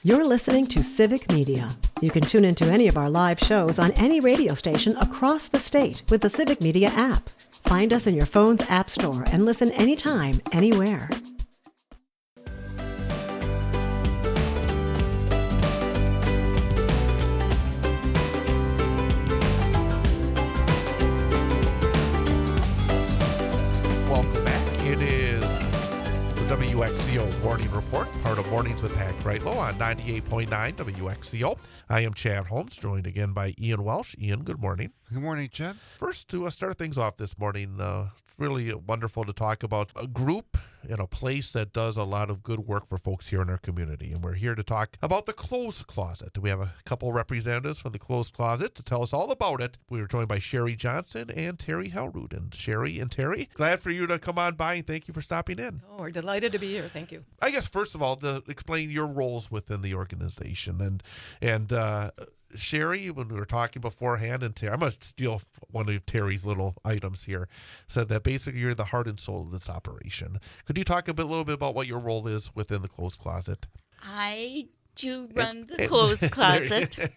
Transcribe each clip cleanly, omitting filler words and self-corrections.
You're listening to Civic Media. You can tune into any of our live shows on any radio station across the state with the Civic Media app. Find us in your phone's app store and listen anytime, anywhere. Welcome back. It is the WXCO Morning Report, part of Mornings with Pat Greitlow on 98.9 WXCO. I am Chad Holmes, joined again by Ian Welsh. Ian, good morning. Good morning, Chad. First, to start things off this morning, it's really wonderful to talk about a group in a place that does a lot of good work for folks here in our community. And we're here to talk about the Clothes Closet. We have a couple representatives from the Clothes Closet to tell us all about it. We are joined by Sherry Johnson and Terry Hellrood. And Sherry and Terry, glad for you to come on by, and thank you for stopping in. Oh, we're delighted to be here. Thank you. I guess, first of all, to explain your roles within the organization. And Sherry, when we were talking beforehand, and Terry, I'm going to steal one of Terry's little items here, said that basically you're the heart and soul of this operation. Could you talk a little bit about what your role is within the Clothes Closet? I do run the Clothes Closet,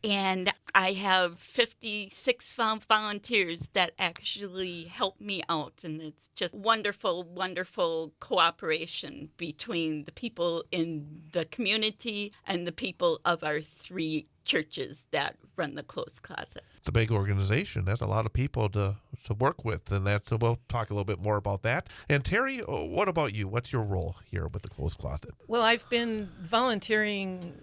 and I have 56 volunteers that actually help me out, and it's just wonderful, wonderful cooperation between the people in the community and the people of our three churches that run the Clothes Closet. It's a big organization. That's a lot of people to work with, and we'll talk a little bit more about that. And Terry, what about you? What's your role here with the Clothes Closet? Well, I've been volunteering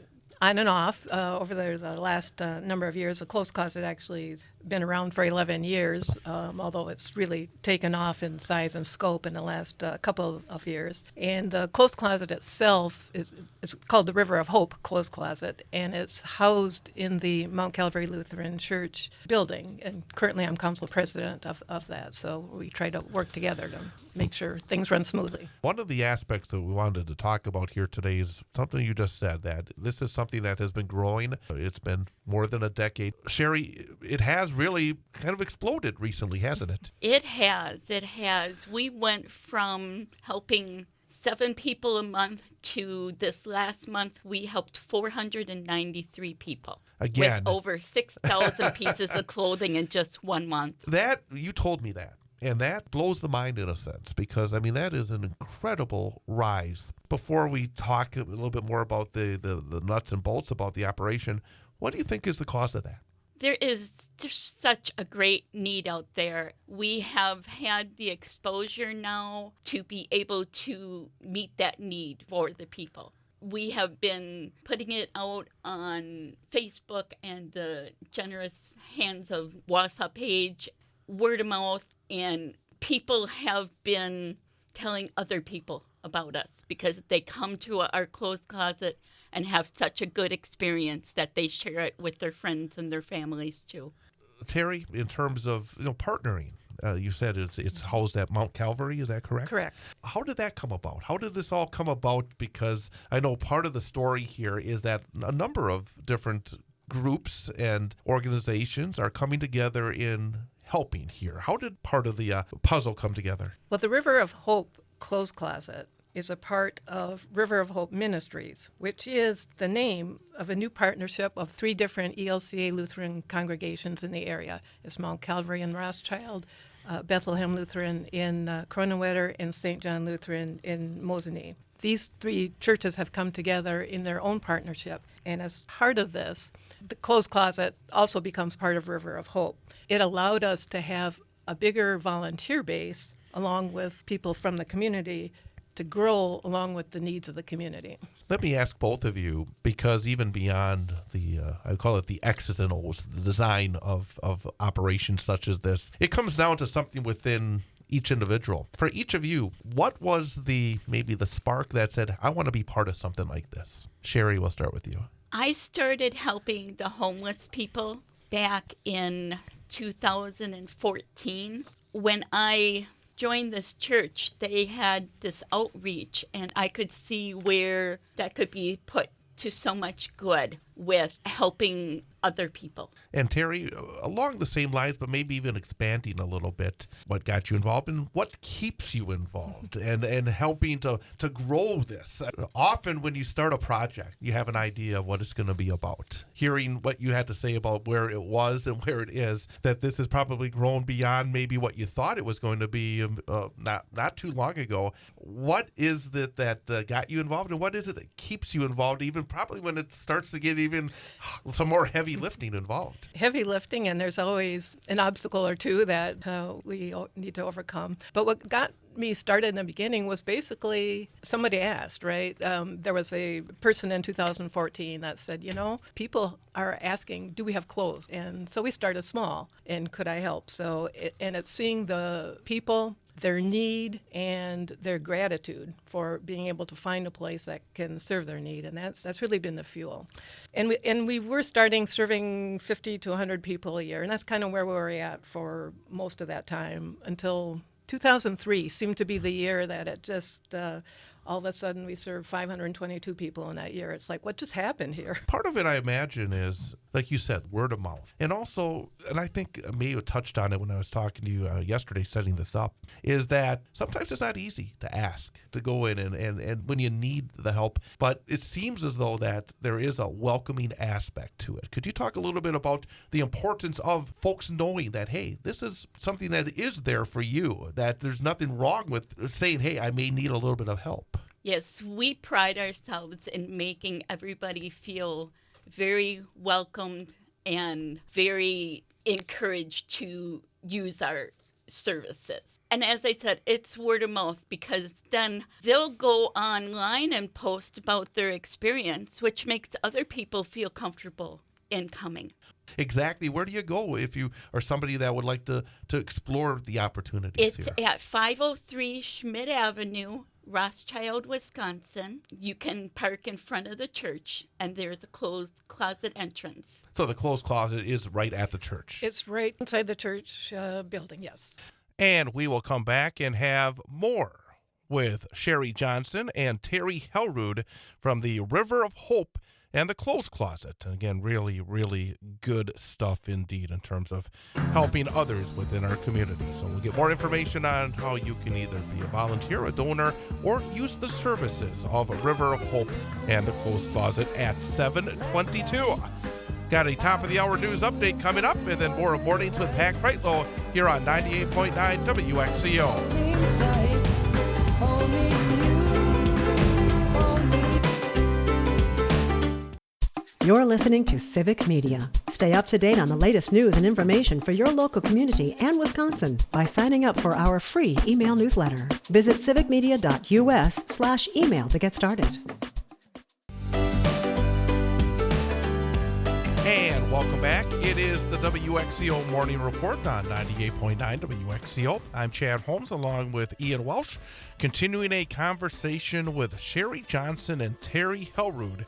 on and off over the last number of years. The Clothes Closet actually has been around for 11 years, although it's really taken off in size and scope in the last couple of years. And the Clothes Closet itself is called the River of Hope Clothes Closet, and it's housed in the Mount Calvary Lutheran Church building. And currently I'm council president of that, so we try to work together to make sure things run smoothly. One of the aspects that we wanted to talk about here today is something you just said, that this is something that has been growing. It's been more than a decade. Sherry, it has really kind of exploded recently, hasn't it? It has. It has. We went from helping 7 people a month to this last month, we helped 493 people. Again. With over 6,000 pieces of clothing in just 1 month. That, you told me that. And that blows the mind in a sense, because, I mean, that is an incredible rise. Before we talk a little bit more about the nuts and bolts about the operation, what do you think is the cause of that? There is just such a great need out there. We have had the exposure now to be able to meet that need for the people. We have been putting it out on Facebook and the Generous Hands of Wausau page, word of mouth, and people have been telling other people about us because they come to our Clothes Closet and have such a good experience that they share it with their friends and their families too. Terry, in terms of partnering, you said it's housed at Mount Calvary, is that correct? Correct. How did that come about? How did this all come about? Because I know part of the story here is that a number of different groups and organizations are coming together in helping here. How did part of the puzzle come together? Well, the River of Hope Clothes Closet is a part of River of Hope Ministries, which is the name of a new partnership of 3 different ELCA Lutheran congregations in the area. It's Mount Calvary in Rothschild, Bethlehem Lutheran in Kronewetter, and St. John Lutheran in Mosinee. These 3 churches have come together in their own partnership, and as part of this, the Clothes Closet also becomes part of River of Hope. It allowed us to have a bigger volunteer base along with people from the community to grow along with the needs of the community. Let me ask both of you, because even beyond the, I call it the X's and O's, the design of operations such as this, it comes down to something within each individual. For each of you, what was maybe the spark that said, I want to be part of something like this? Sherry, we'll start with you. I started helping the homeless people back in 2014. When I joined this church, they had this outreach, and I could see where that could be put to so much good. with helping other people. And Terry, along the same lines, but maybe even expanding a little bit, what got you involved and what keeps you involved and helping to grow this? Often when you start a project, you have an idea of what it's going to be about. Hearing what you had to say about where it was and where it is, that this has probably grown beyond maybe what you thought it was going to be not too long ago. What is it that got you involved, and what is it that keeps you involved, even probably when it starts to get even some more heavy lifting involved? Heavy lifting, and there's always an obstacle or two that we need to overcome. But what got me started in the beginning was basically somebody asked, right? There was a person in 2014 that said, people are asking, do we have clothes? And so we started small, and could I help? And it's seeing the people, their need, and their gratitude for being able to find a place that can serve their need, and that's really been the fuel. And we were starting serving 50 to 100 people a year, and that's kind of where we were at for most of that time until 2003 seemed to be the year that it just all of a sudden we served 522 people in that year. It's like, what just happened here? Part of it, I imagine, is, like you said, word of mouth. And also, and I think Mayo touched on it when I was talking to you yesterday setting this up, is that sometimes it's not easy to ask, to go in and when you need the help. But it seems as though that there is a welcoming aspect to it. Could you talk a little bit about the importance of folks knowing that, hey, this is something that is there for you, that there's nothing wrong with saying, hey, I may need a little bit of help? Yes, we pride ourselves in making everybody feel very welcomed and very encouraged to use our services. And as I said, it's word of mouth, because then they'll go online and post about their experience, which makes other people feel comfortable in coming. Exactly. Where do you go if you are somebody that would like to explore the opportunities It's here? at 503 Schmidt Avenue, Rothschild, Wisconsin. You can park in front of the church, and there's a closed closet entrance. So the closed closet is right at the church. It's right inside the church building, yes. And we will come back and have more with Sherry Johnson and Terry Hellrood from the River of Hope and the Clothes Closet. And again, really, really good stuff indeed in terms of helping others within our community. So we'll get more information on how you can either be a volunteer, a donor, or use the services of River of Hope and the Clothes Closet at 722. Got a top of the hour news update coming up, and then more of Mornings with Pat Kreitlow here on 98.9 WXCO. You're listening to Civic Media. Stay up to date on the latest news and information for your local community and Wisconsin by signing up for our free email newsletter. Visit civicmedia.us/email to get started. And welcome back. It is the WXCO Morning Report on 98.9 WXCO. I'm Chad Holmes along with Ian Welsh, continuing a conversation with Sherry Johnson and Terry Hellrood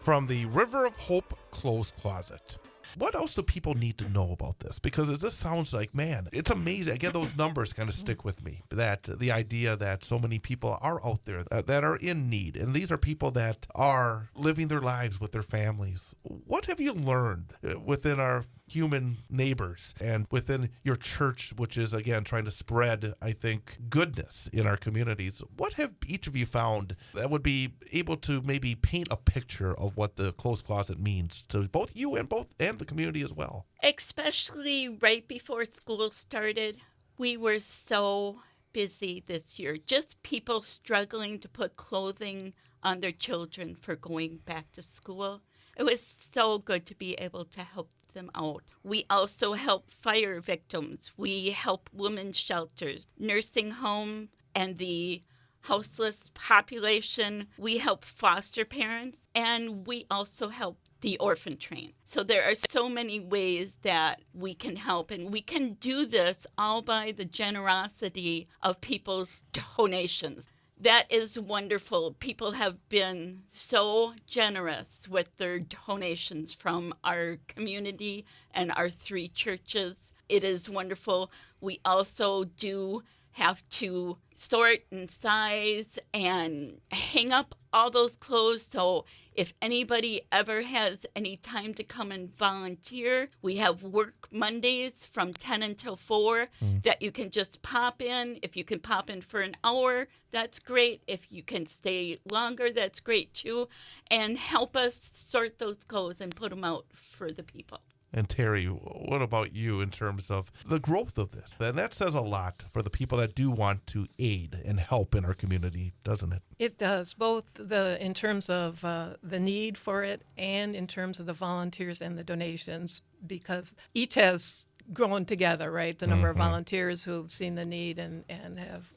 from the River of Hope Clothes Closet. What else do people need to know about this? Because it just sounds like, man, it's amazing. Again, those numbers kind of stick with me. That the idea that so many people are out there that are in need. And these are people that are living their lives with their families. What have you learned within our human neighbors and within your church, which is, again, trying to spread, I think, goodness in our communities? What have each of you found that would be able to maybe paint a picture of what the Clothes Closet means to both you and the community as well? Especially right before school started, we were so busy this year. Just people struggling to put clothing on their children for going back to school. It was so good to be able to help them out. We also help fire victims. We help women's shelters, nursing home, and the houseless population. We help foster parents, and we also help the orphan train. So there are so many ways that we can help, and we can do this all by the generosity of people's donations. That is wonderful. People have been so generous with their donations from our community and our 3 churches. It is wonderful. We also do have to sort and size and hang up all those clothes. So if anybody ever has any time to come and volunteer, we have work Mondays from 10 until 4 that you can just pop in. If you can pop in for an hour, that's great. If you can stay longer, that's great too. And help us sort those clothes and put them out for the people. And Terry, what about you in terms of the growth of this? And that says a lot for the people that do want to aid and help in our community, doesn't it? It does, both in terms of the need for it and in terms of the volunteers and the donations, because each has grown together, right? The number of volunteers who've seen the need and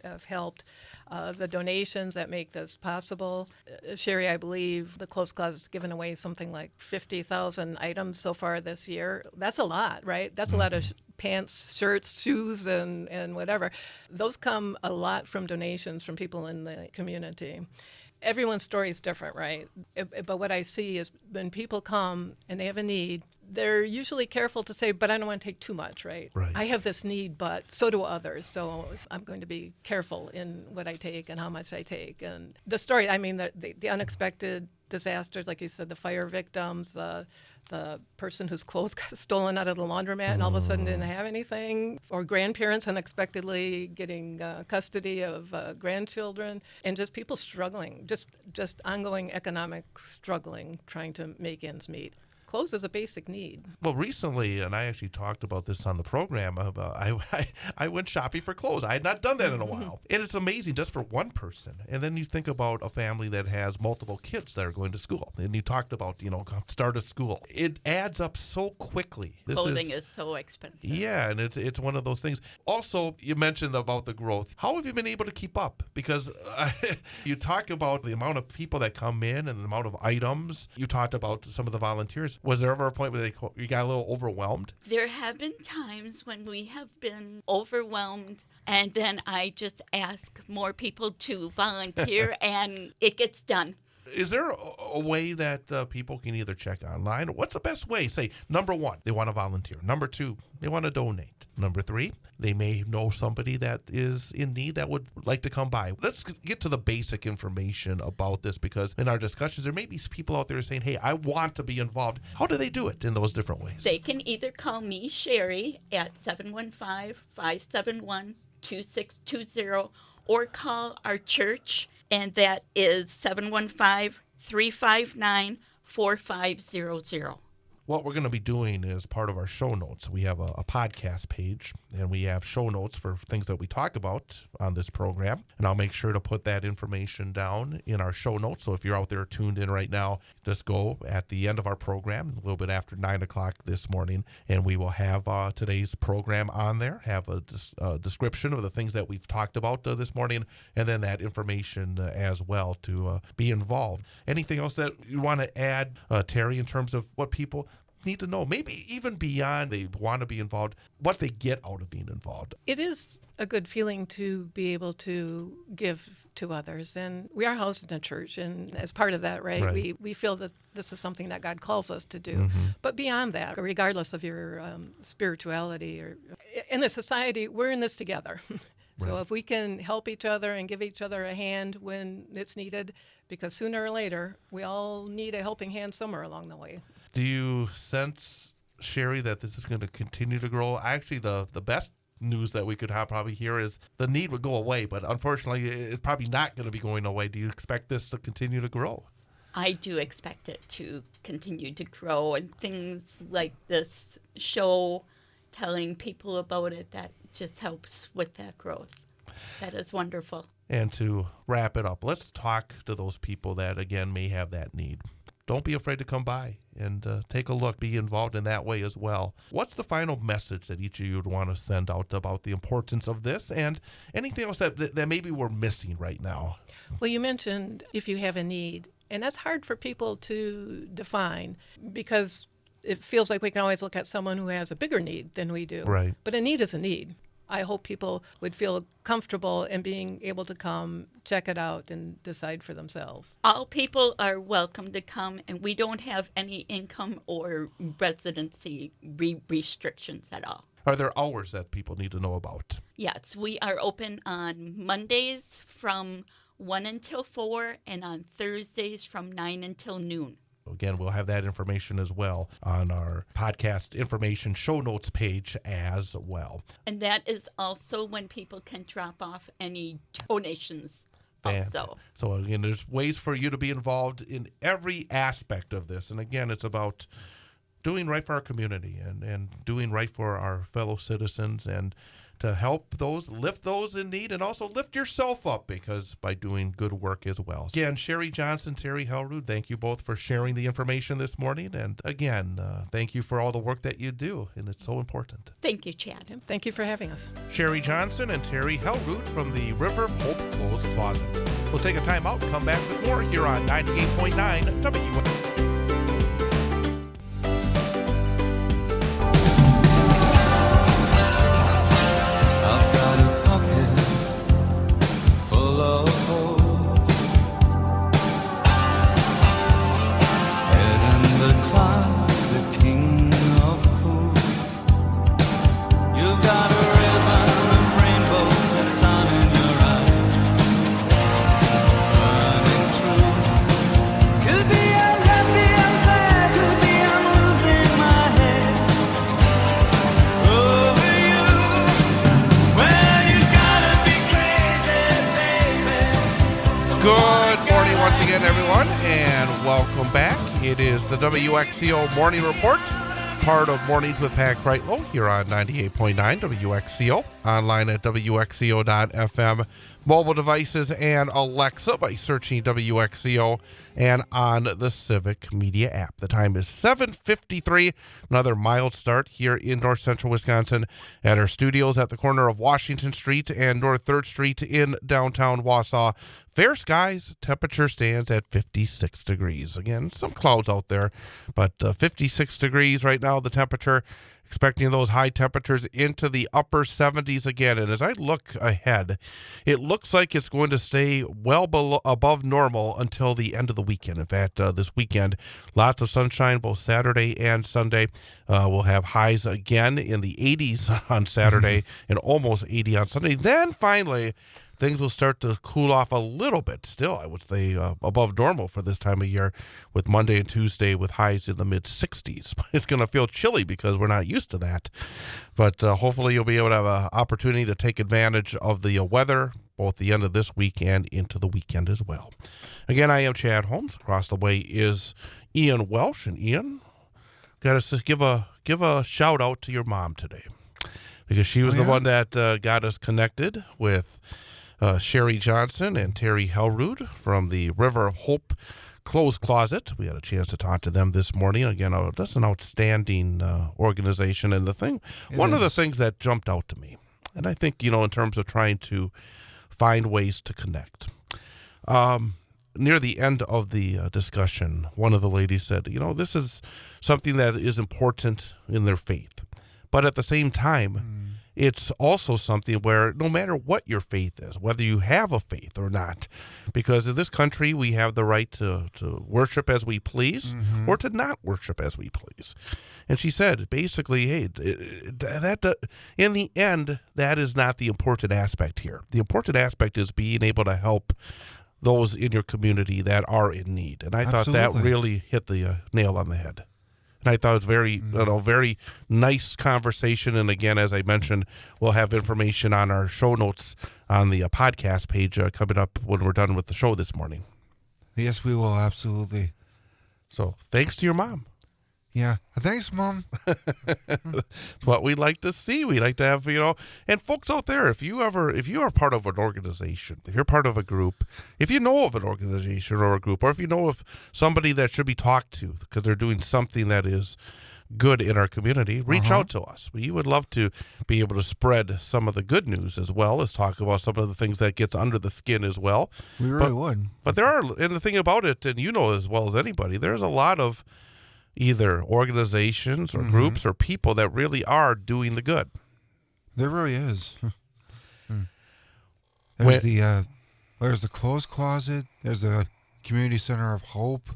have helped. The donations that make this possible. Sherry, I believe the Clothes Closet's given away something like 50,000 items so far this year. That's a lot, right? That's a lot of pants, shirts, shoes, and whatever. Those come a lot from donations from people in the community. Everyone's story is different, right? But what I see is when people come and they have a need, they're usually careful to say, but I don't want to take too much, right? I have this need, but so do others. So I'm going to be careful in what I take and how much I take. And the story, I mean, the unexpected disasters, like you said, the fire victims, the person whose clothes got stolen out of the laundromat and all of a sudden didn't have anything, or grandparents unexpectedly getting custody of grandchildren, and just people struggling, just ongoing economic struggling, trying to make ends meet. Clothes is a basic need. Well, recently, and I actually talked about this on the program, I went shopping for clothes. I had not done that in a while. And it's amazing just for one person. And then you think about a family that has multiple kids that are going to school. And you talked about, start of school. It adds up so quickly. Clothing is so expensive. Yeah, and it's one of those things. Also, you mentioned about the growth. How have you been able to keep up? Because you talk about the amount of people that come in and the amount of items. You talked about some of the volunteers. Was there ever a point where you got a little overwhelmed? There have been times when we have been overwhelmed, and then I just ask more people to volunteer, and it gets done. Is there a way that people can either check online? What's the best way? Say, number one, they want to volunteer. Number two, they want to donate. Number three, they may know somebody that is in need that would like to come by. Let's get to the basic information about this, because in our discussions, there may be people out there saying, hey, I want to be involved. How do they do it in those different ways? They can either call me, Sherry, at 715-571-2620, or call our church, and that is 715-359-4500. What we're going to be doing is part of our show notes. We have a podcast page, and we have show notes for things that we talk about on this program. And I'll make sure to put that information down in our show notes. So if you're out there tuned in right now, just go at the end of our program, a little bit after 9 o'clock this morning, and we will have today's program on there, have a description of the things that we've talked about this morning, and then that information as well to be involved. Anything else that you want to add, Terry, in terms of what people need to know, maybe even beyond they want to be involved, what they get out of being involved? It is a good feeling to be able to give to others, and we are housed in a church, and as part of that, right. We feel that this is something that God calls us to do. But beyond that, regardless of your spirituality or in the society, we're in this together. So if we can help each other and give each other a hand when it's needed, because sooner or later, we all need a helping hand somewhere along the way. Do you sense, Sherry, that this is going to continue to grow? Actually, the best news that we could have probably here is the need would go away, but unfortunately, it's probably not going to be going away. Do you expect this to continue to grow? I do expect it to continue to grow, and things like this show, telling people about it, that just helps with that growth. That is wonderful. And to wrap it up, let's talk to those people that, again, may have that need. Don't be afraid to come by and take a look, be involved in that way as well. What's the final message that each of you would want to send out about the importance of this, and anything else that maybe we're missing right now? Well, you mentioned if you have a need, and that's hard for people to define, because it feels like we can always look at someone who has a bigger need than we do. Right. But a need is a need. I hope people would feel comfortable in being able to come, check it out, and decide for themselves. All people are welcome to come, and we don't have any income or residency restrictions at all. are there hours that people need to know about? Yes, we are open on Mondays from 1 until 4 and on Thursdays from 9 until noon. Again, we'll have that information as well on our podcast information show notes page as well. And that is also when people can drop off any donations also. So again, there's ways for you to be involved in every aspect of this. And again, it's about doing right for our community and doing right for our fellow citizens and to help those, lift those in need, and also lift yourself up because by doing good work as well. Again, Sherry Johnson, Terry Hellrood, thank you both for sharing the information this morning. And again, thank you for all the work that you do, and it's so important. Thank you, Chad. Thank you for having us. Sherry Johnson and Terry Hellrood from the River of Hope Clothes Closet. We'll take a time out and come back with more here on 98.9 WX. Everyone, and welcome back. It is the WXCO Morning Report, part of Mornings with Pat Kreitlow here on 98.9 WXCO, online at WXCO.FM, mobile devices and Alexa by searching WXCO, and on the Civic Media app. The time is 7:53, another mild start here in north central Wisconsin at our studios at the corner of Washington Street and North 3rd Street in downtown Wausau. Fair skies, temperature stands at 56 degrees. Again, some clouds out there, but 56 degrees right now, the temperature. Expecting those high temperatures into the upper 70s again. And as I look ahead, it looks like it's going to stay well above normal until the end of the weekend. In fact, this weekend, lots of sunshine both Saturday and Sunday. We'll have highs again in the 80s on Saturday and almost 80 on Sunday. Then finally, things will start to cool off a little bit. Still, I would say above normal for this time of year with Monday and Tuesday with highs in the mid-60s. It's going to feel chilly because we're not used to that. But hopefully you'll be able to have an opportunity to take advantage of the weather, both the end of this week and into the weekend as well. Again, I am Chad Holmes. Across the way is Ian Welsh. And Ian, got to give a shout out to your mom today because she was the one that got us connected with Sherry Johnson and Terry Hellrood from the River of Hope Clothes Closet. We had a chance to talk to them this morning. Again, that's an outstanding organization. And one of the things that jumped out to me, and I think, in terms of trying to find ways to connect, near the end of the discussion, one of the ladies said, this is something that is important in their faith. But at the same time, it's also something where no matter what your faith is, whether you have a faith or not, because in this country we have the right to worship as we please or to not worship as we please. And she said, basically, hey, in the end, that is not the important aspect here. The important aspect is being able to help those in your community that are in need. And I thought that really hit the nail on the head. And I thought it was very nice conversation. And again, as I mentioned, we'll have information on our show notes on the podcast page coming up when we're done with the show this morning. Yes, we will. Absolutely. So thanks to your mom. Yeah. Thanks, Mom. What we like to see. We like to have, and folks out there, if you are part of an organization, if you're part of a group, if you know of an organization or a group, or if you know of somebody that should be talked to because they're doing something that is good in our community, reach out to us. We would love to be able to spread some of the good news as well as talk about some of the things that gets under the skin as well. We really would. But there are, and the thing about it, and as well as anybody, there's a lot of either organizations or groups or people that really are doing the good. There really is. There's the clothes closet. There's the community center of Hope.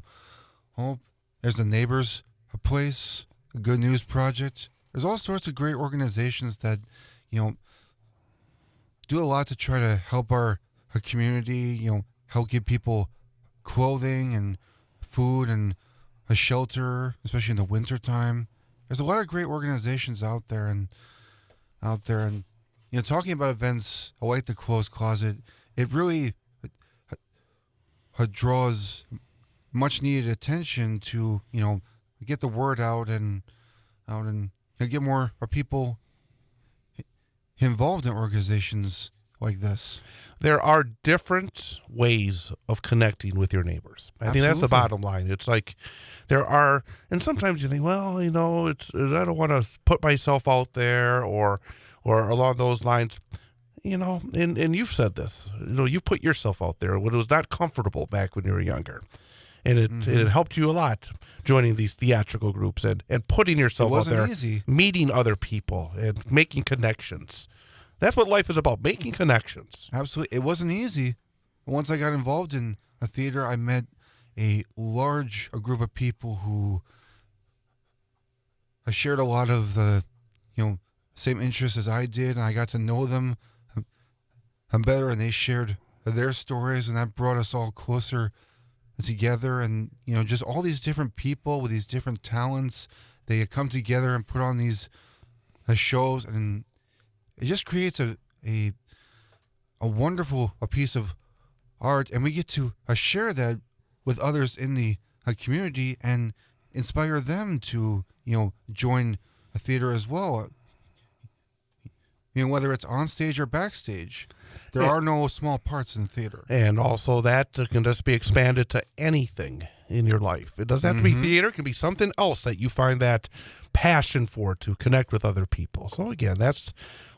There's the neighbors place, the Good News Project. there's all sorts of great organizations that, do a lot to try to help our community, help give people clothing and food and a shelter, especially in the wintertime. There's a lot of great organizations out there, and talking about events like the Closed Closet, it really draws much needed attention to get the word out and get more people involved in organizations like this. There are different ways of connecting with your neighbors. I think that's the bottom line. It's like there are, and sometimes you think, well, I don't want to put myself out there or along those lines, and you've said this, you put yourself out there when it was not comfortable back when you were younger. And it helped you a lot joining these theatrical groups and putting yourself out there, easy. Meeting other people and making connections. That's what life is about, making connections. Absolutely. It wasn't easy. Once I got involved in a theater, I met a group of people who I shared a lot of the, same interests as I did, and I got to know them better, and they shared their stories, and that brought us all closer together. And just all these different people with these different talents, they come together and put on these shows, and it just creates a wonderful piece of art, and we get to share that with others in the community and inspire them to join a theater as well. Whether it's on stage or backstage, there are no small parts in theater. And also that can just be expanded to anything in your life. It doesn't have to be theater. It can be something else that you find that passion for, to connect with other people. So again, that's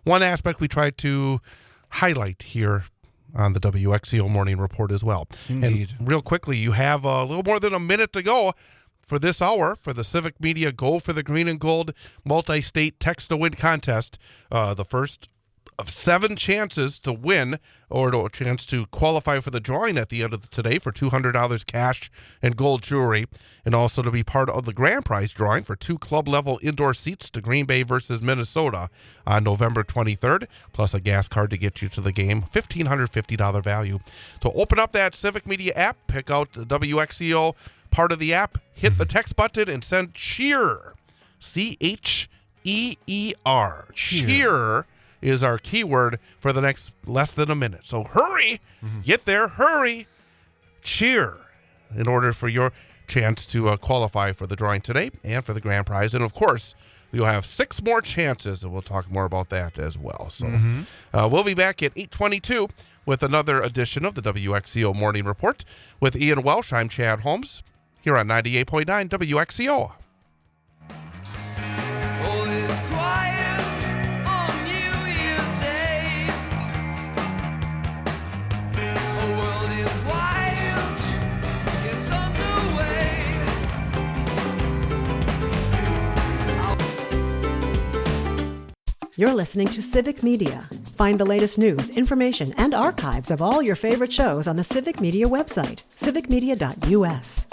one aspect we try to highlight here on the WXCO Morning Report as well. Indeed. And real quickly, you have a little more than a minute to go for this hour for the Civic Media Go for the Green and Gold multi-state text-to-win contest. The first of 7 chances to win, or a chance to qualify for the drawing at the end of today for $200 cash and gold jewelry, and also to be part of the grand prize drawing for 2 club-level indoor seats to Green Bay versus Minnesota on November 23rd, plus a gas card to get you to the game, $1,550 value. To open up that Civic Media app, pick out the WXCO part of the app, hit the text button, and send CHEER, CHEER. CHEER is our keyword for the next less than a minute. So hurry, get there, hurry, CHEER, in order for your chance to qualify for the drawing today and for the grand prize. And of course, you'll have 6 more chances, and we'll talk more about that as well. So we'll be back at 8:22 with another edition of the WXCO Morning Report with Ian Welsh. I'm Chad Holmes here on 98.9 WXCO. All is quiet on New Year's Day. The world is wild, it's underway. You're listening to Civic Media. Find the latest news, information, and archives of all your favorite shows on the Civic Media website, civicmedia.us.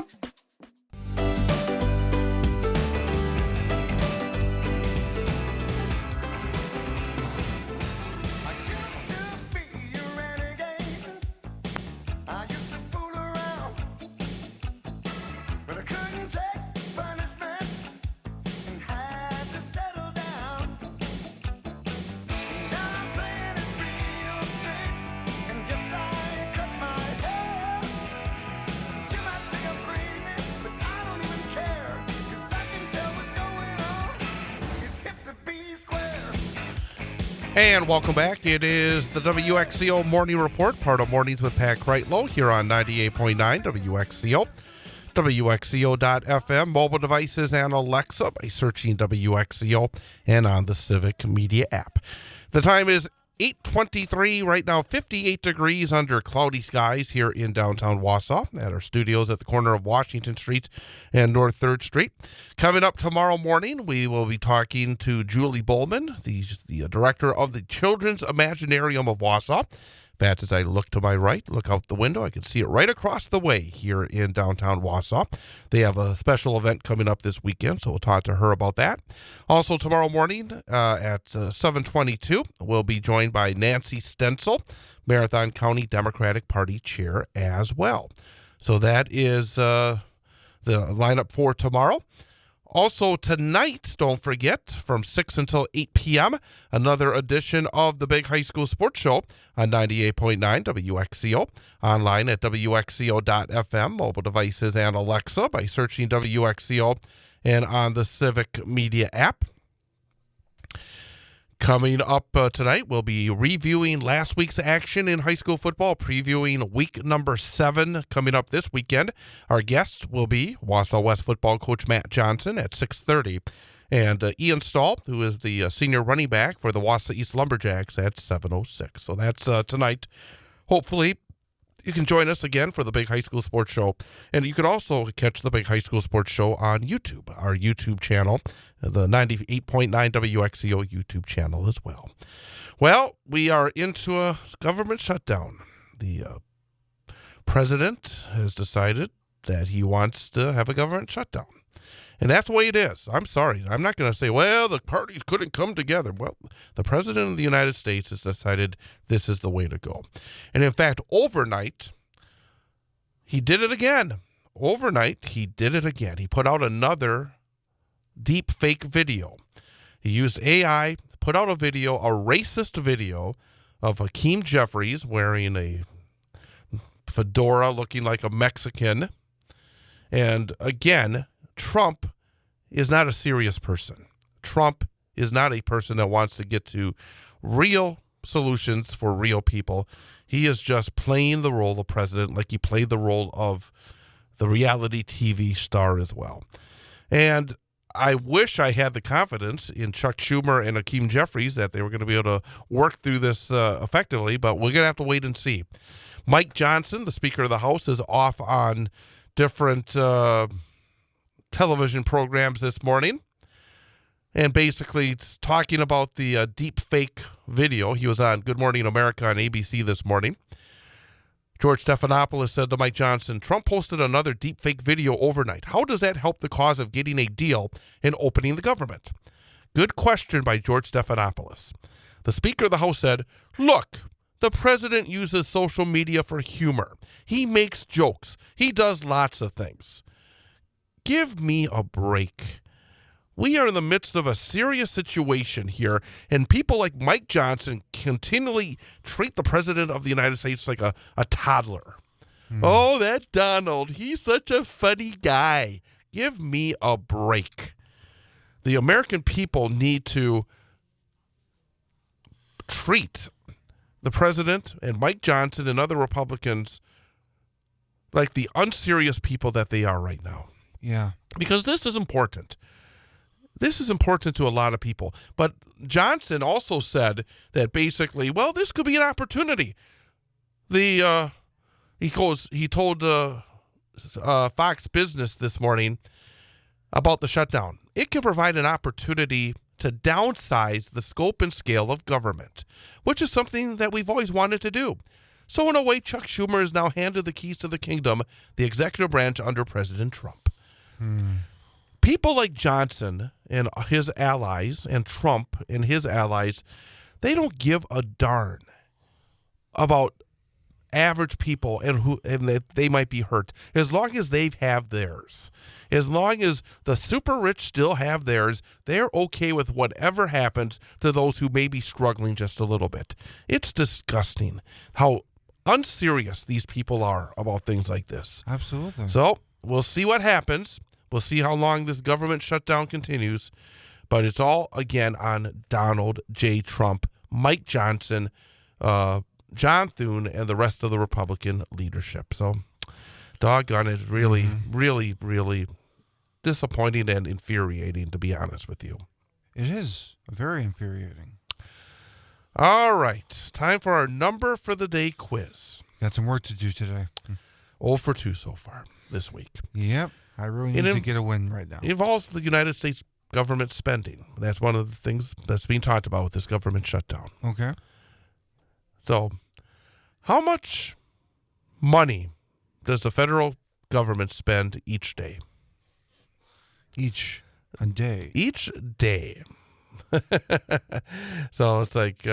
And welcome back. It is the WXCO Morning Report, part of Mornings with Pat Kreitlow here on 98.9 WXCO, WXCO.FM, mobile devices, and Alexa by searching WXCO, and on the Civic Media app. The time is 8:23 right now, 58 degrees under cloudy skies here in downtown Wausau at our studios at the corner of Washington Street and North 3rd Street. Coming up tomorrow morning, we will be talking to Julie Bowman, the director of the Children's Imaginarium of Wausau. In fact, as I look to my right, look out the window, I can see it right across the way here in downtown Wausau. They have a special event coming up this weekend, so we'll talk to her about that. Also, tomorrow morning at 7:22, we'll be joined by Nancy Stencil, Marathon County Democratic Party Chair as well. So that is the lineup for tomorrow. Also tonight, don't forget, from 6 until 8 p.m., another edition of the Big High School Sports Show on 98.9 WXCO, online at WXCO.FM, mobile devices and Alexa by searching WXCO, and on the Civic Media app. Coming up tonight, we'll be reviewing last week's action in high school football, previewing week number 7 coming up this weekend. Our guest will be Wausau West football coach Matt Johnson at 6:30, and Ian Stahl, who is the senior running back for the Wausau East Lumberjacks, at 7:06. So that's tonight. Hopefully, you can join us again for the Big High School Sports Show. And you can also catch the Big High School Sports Show on YouTube, our YouTube channel, the 98.9 WXCO YouTube channel as well. Well, we are into a government shutdown. The president has decided that he wants to have a government shutdown. And that's the way it is. I'm sorry. I'm not going to say, well, the parties couldn't come together. Well, the president of the United States has decided this is the way to go. And in fact, overnight, he did it again. Overnight, he did it again. He put out another deep fake video. He used AI, put out a video, a racist video of Hakeem Jeffries wearing a fedora looking like a Mexican. And again, Trump is not a serious person. Trump is not a person that wants to get to real solutions for real people. He is just playing the role of president like he played the role of the reality TV star as well. And I wish I had the confidence in Chuck Schumer and Hakeem Jeffries that they were going to be able to work through this effectively, but we're going to have to wait and see. Mike Johnson, the Speaker of the House, is off on different television programs this morning, and basically talking about the deep fake video. He was on Good Morning America on ABC this morning. George Stephanopoulos said to Mike Johnson, Trump posted another deep fake video overnight. How does that help the cause of getting a deal and opening the government? Good question by George Stephanopoulos. The Speaker of the House said, look, the president uses social media for humor. He makes jokes. He does lots of things. Give me a break. We are in the midst of a serious situation here, and people like Mike Johnson continually treat the president of the United States like a toddler. Oh, that Donald, he's such a funny guy. Give me a break. The American people need to treat the president and Mike Johnson and other Republicans like the unserious people that they are right now. Yeah. Because this is important. This is important to a lot of people. But Johnson also said that basically, well, this could be an opportunity. He told Fox Business this morning about the shutdown. It could provide an opportunity to downsize the scope and scale of government, which is something that we've always wanted to do. So in a way, Chuck Schumer has now handed the keys to the kingdom, the executive branch under President Trump. People like Johnson and his allies and Trump and his allies, they don't give a darn about average people and that they might be hurt, as long as they have theirs. As long as the super rich still have theirs, they're okay with whatever happens to those who may be struggling just a little bit. It's disgusting how unserious these people are about things like this. Absolutely. So we'll see what happens. We'll see how long this government shutdown continues. But it's all, again, on Donald J. Trump, Mike Johnson, John Thune, and the rest of the Republican leadership. So, doggone it, really, really, really disappointing and infuriating, to be honest with you. It is very infuriating. All right, time for our number for the day quiz. Got some work to do today. 0 for 2 so far this week. Yep. I really need to get a win right now. It involves the United States government spending. That's one of the things that's being talked about with this government shutdown. Okay. So, How much money does the federal government spend each day? Each a day. Each day. So it's like,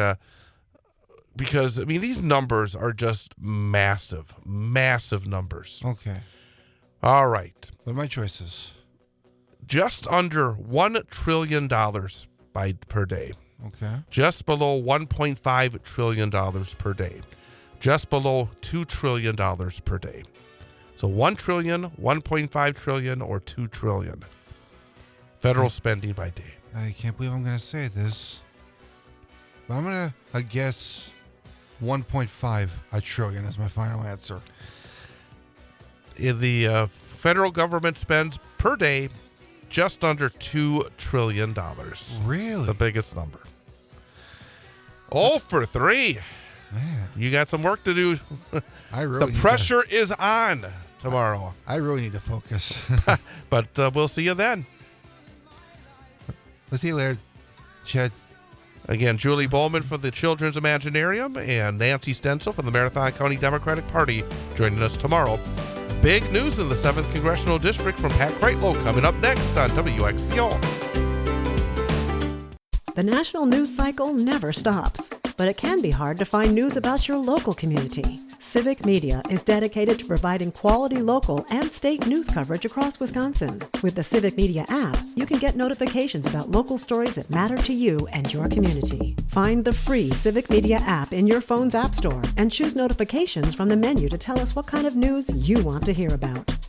because, I mean, these numbers are just massive numbers. Okay. All right. What are my choices? Just under $1 trillion per day. Okay. Just below $1.5 trillion per day. Just below $2 trillion per day. So 1 trillion, 1.5 trillion, or 2 trillion. Federal spending by day. I can't believe I'm going to say this, but I'm going to guess 1.5 trillion is my final answer. The federal government spends per day just under $2 trillion. Really? The biggest number. 0 for 3. Man, You got some work to do. I really The pressure is on tomorrow. I really need to focus. But we'll see you then. Let's see you later, Chet. Again, Julie Bowman from the Children's Imaginarium and Nancy Stencil from the Marathon County Democratic Party joining us tomorrow. Big news in the 7th Congressional District from Pat Kreitlow coming up next on WXCO. The national news cycle never stops, but it can be hard to find news about your local community. Civic Media is dedicated to providing quality local and state news coverage across Wisconsin. With the Civic Media app, you can get notifications about local stories that matter to you and your community. Find the free Civic Media app in your phone's app store and choose notifications from the menu to tell us what kind of news you want to hear about.